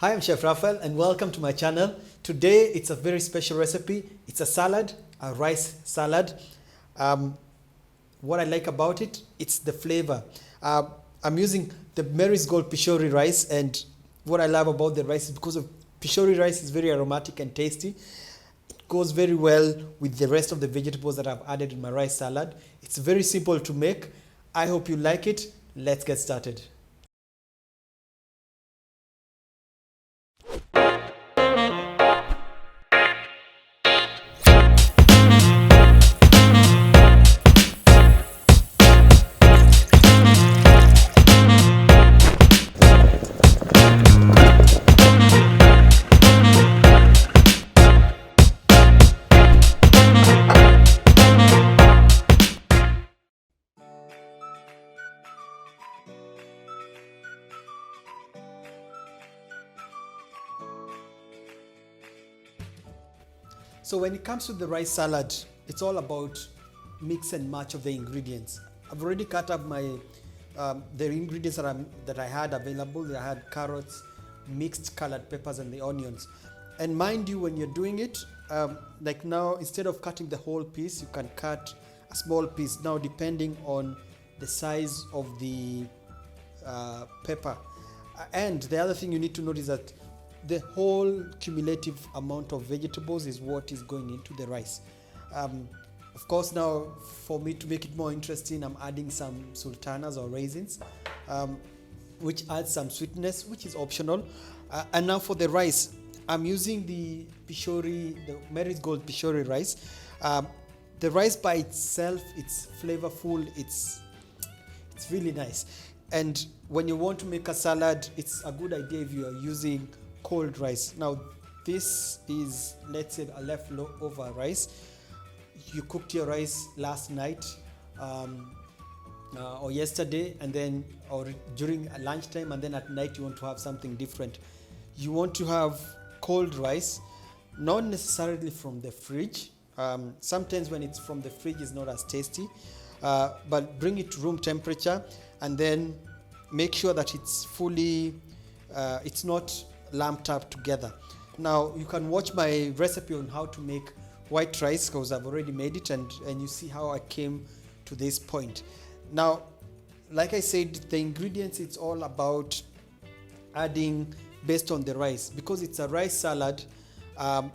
Hi, I'm Chef Raphael and welcome to my channel. Today it's a very special recipe. It's a salad, a rice salad. What I like about it, it's the flavor. I'm using the Mary's Gold Pishori rice, and what I love about the rice is because of Pishori rice is very aromatic and tasty. It goes very well with the rest of the vegetables that I've added in my rice salad. It's very simple to make. I hope you like it. Let's get started. So when it comes to the rice salad, it's all about mix and match of the ingredients. I've already cut up my the ingredients that I had available. I had carrots, mixed colored peppers, and the onions. And mind you, when you're doing it, like now, instead of cutting the whole piece, you can cut a small piece. Now, depending on the size of the pepper. And the other thing you need to note is that the whole cumulative amount of vegetables is what is going into the rice. Of course, now for me to make it more interesting, I'm adding some sultanas or raisins, which adds some sweetness, which is optional. And now for the rice, I'm using the Mary's Gold Pishori rice. The rice by itself, it's flavorful, it's really nice. And when you want to make a salad, it's a good idea if you are using cold rice. Now, this is, let's say, a leftover rice. You cooked your rice last night or yesterday, and then or during lunchtime, and then at night you want to have something different. You want to have cold rice, not necessarily from the fridge. Sometimes when it's from the fridge, it's not as tasty. But bring it to room temperature, and then make sure that it's fully, it's not lumped up together. Now you can watch my recipe on how to make white rice, because I've already made it, and you see how I came to this point. Now, like I said, the ingredients, it's all about adding based on the rice. Because it's a rice salad, the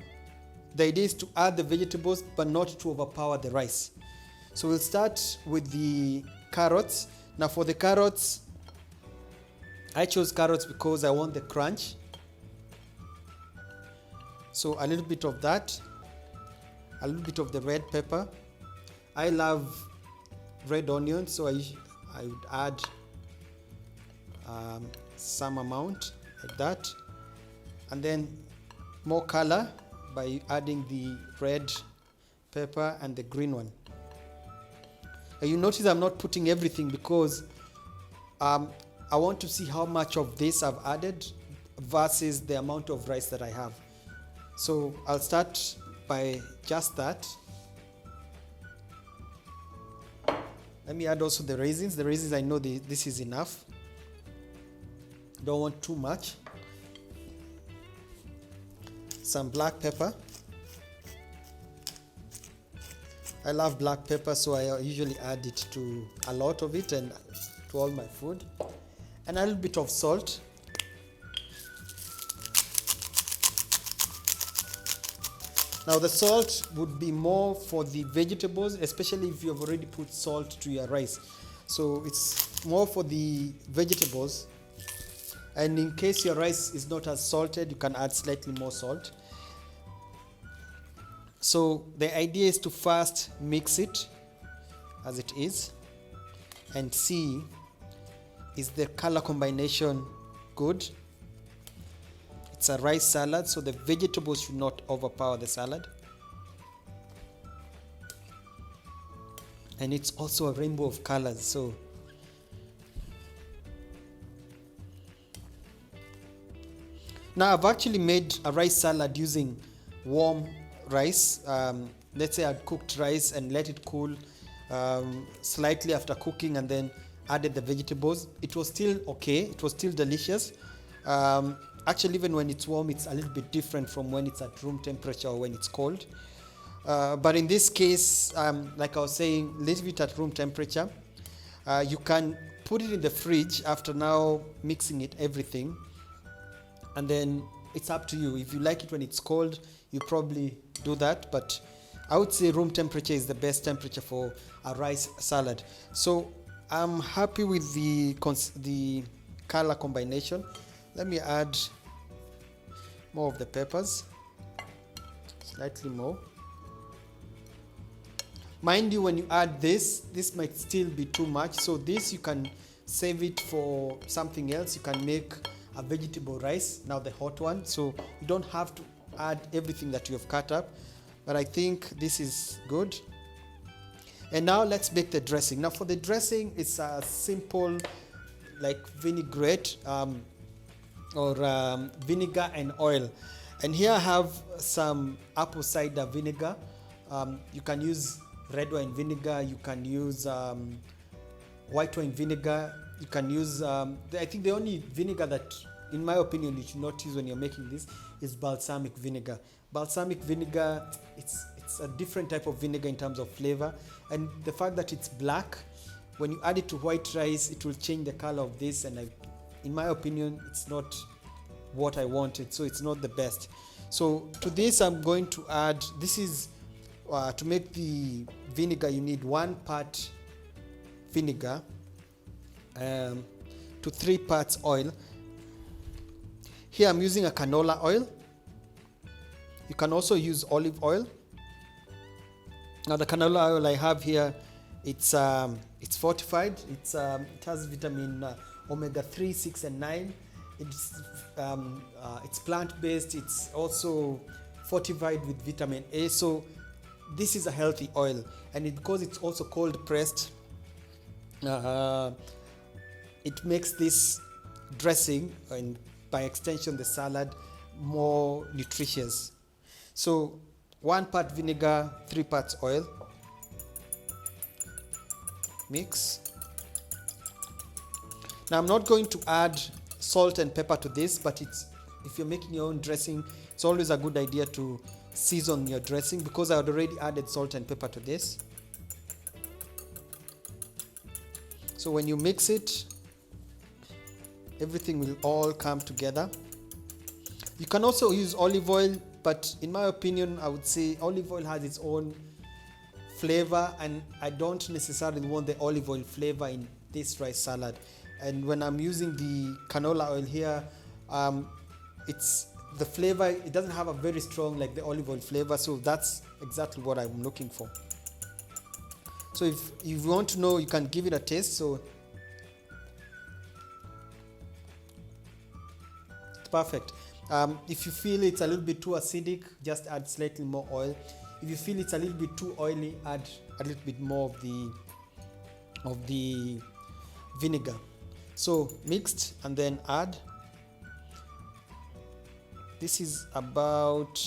idea is to add the vegetables but not to overpower the rice. So we'll start with the carrots. Now for the carrots, I chose carrots because I want the crunch. So a little bit of that, a little bit of the red pepper. I love red onions, so I would add some amount like that. And then more color by adding the red pepper and the green one. And you notice I'm not putting everything because I want to see how much of this I've added versus the amount of rice that I have. So I'll start by just that. Let me add also the raisins. The raisins, I know this is enough. Don't want too much. Some black pepper. I love black pepper, so I usually add it to a lot of it and to all my food. And a little bit of salt. Now the salt would be more for the vegetables, especially if you've already put salt to your rice. So it's more for the vegetables. And in case your rice is not as salted, you can add slightly more salt. So the idea is to first mix it as it is and see, is the color combination good? It's a rice salad, so the vegetables should not overpower the salad. And it's also a rainbow of colors, so now I've actually made a rice salad using warm rice. Let's say I'd cooked rice and let it cool slightly after cooking, and then added the vegetables. It was still okay, it was still delicious. Actually, even when it's warm, it's a little bit different from when it's at room temperature or when it's cold. But in this case, like I was saying, leave it at room temperature. You can put it in the fridge after now mixing it everything, and then it's up to you. If you like it when it's cold, you probably do that, but I would say room temperature is the best temperature for a rice salad. So I'm happy with the color combination. Let me add more of the peppers, slightly more. Mind you, when you add this might still be too much, so this you can save it for something else. You can make a vegetable rice, now the hot one, so you don't have to add everything that you have cut up, but I think this is good. And now let's make the dressing. Now for the dressing, it's a simple like vinaigrette or vinegar and oil. And here I have some apple cider vinegar. You can use red wine vinegar, you can use white wine vinegar, you can use I think the only vinegar that in my opinion you should not use when you're making this is balsamic vinegar. Balsamic vinegar, it's a different type of vinegar in terms of flavor, and the fact that it's black, when you add it to white rice, it will change the color of this, and in my opinion it's not what I wanted, so it's not the best. So to this I'm going to add, this is to make the vinegar, you need 1 part vinegar to 3 parts oil. Here I'm using a canola oil. You can also use olive oil. Now the canola oil I have here, it's fortified. It has vitamin omega 3, 6 and 9. It's plant-based. It's also fortified with vitamin A. So this is a healthy oil, and because it's also cold pressed, it makes this dressing and by extension the salad more nutritious. So 1 part vinegar, 3 parts oil. Mix. Now I'm not going to add salt and pepper to this, but if you're making your own dressing, it's always a good idea to season your dressing, because I had already added salt and pepper to this. So when you mix it, everything will all come together. You can also use olive oil, but in my opinion I would say olive oil has its own flavor, and I don't necessarily want the olive oil flavor in this rice salad. And when I'm using the canola oil here, it's the flavor, it doesn't have a very strong like the olive oil flavor, so that's exactly what I'm looking for. So if you want to know, you can give it a taste. So it's perfect. If you feel it's a little bit too acidic, just add slightly more oil. If you feel it's a little bit too oily, add a little bit more of the vinegar. So mixed, and then add. This is about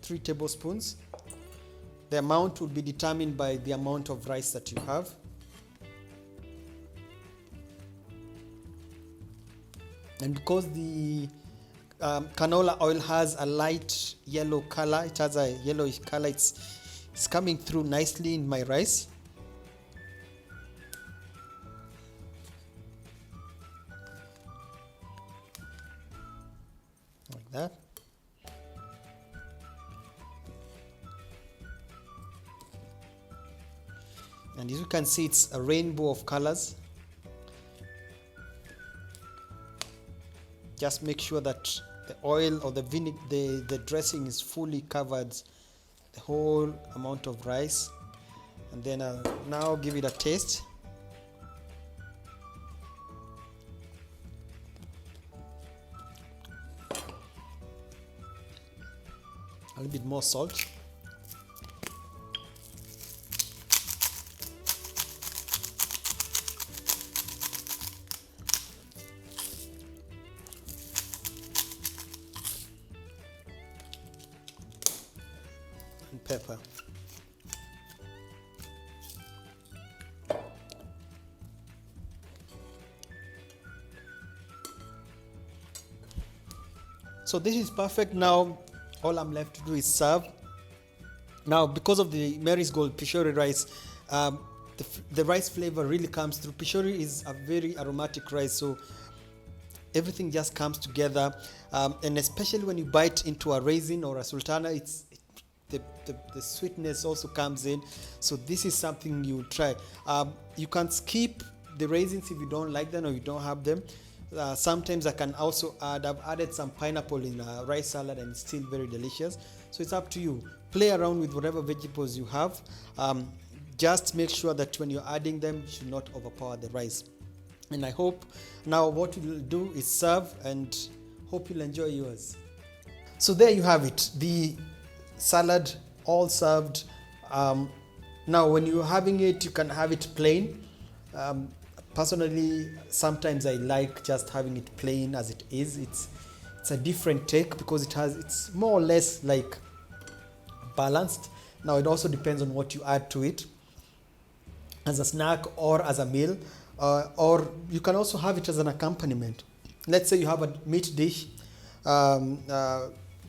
3 tablespoons. The amount will be determined by the amount of rice that you have. And because the canola oil has a light yellow color, it has a yellowish color, it's coming through nicely in my rice. Like that. And as you can see, it's a rainbow of colors. Just make sure that the oil or the dressing is fully covered the whole amount of rice. And then I'll now give it a taste. A little bit more salt. And pepper. So this is perfect. Now all I'm left to do is serve. Now, because of the Mary's Gold Pishori rice, the rice flavor really comes through. Pishori is a very aromatic rice, so everything just comes together. And especially when you bite into a raisin or a sultana, the sweetness also comes in. So this is something you try. You can skip the raisins if you don't like them or you don't have them. Sometimes I can also I've added some pineapple in a rice salad, and it's still very delicious. So it's up to you. Play around with whatever vegetables you have. Just make sure that when you're adding them, you should not overpower the rice. And I hope now what we'll do is serve, and hope you'll enjoy yours. So there you have it, the salad all served. Now when you're having it, you can have it plain. Personally, sometimes I like just having it plain as it is. It's a different take because it's more or less like balanced. Now it also depends on what you add to it as a snack or as a meal, or you can also have it as an accompaniment. Let's say you have a meat dish on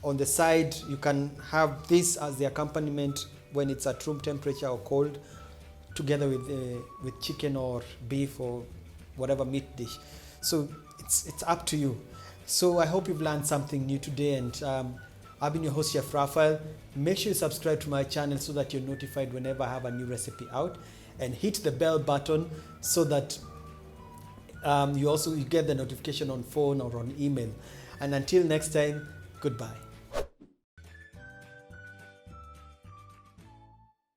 the side. You can have this as the accompaniment when it's at room temperature or cold, together with chicken or beef or whatever meat dish. So it's up to you. So I hope you've learned something new today, and I've been your host, Chef Raphael. Make sure you subscribe to my channel so that you're notified whenever I have a new recipe out, and hit the bell button so that you get the notification on phone or on email. And until next time, goodbye.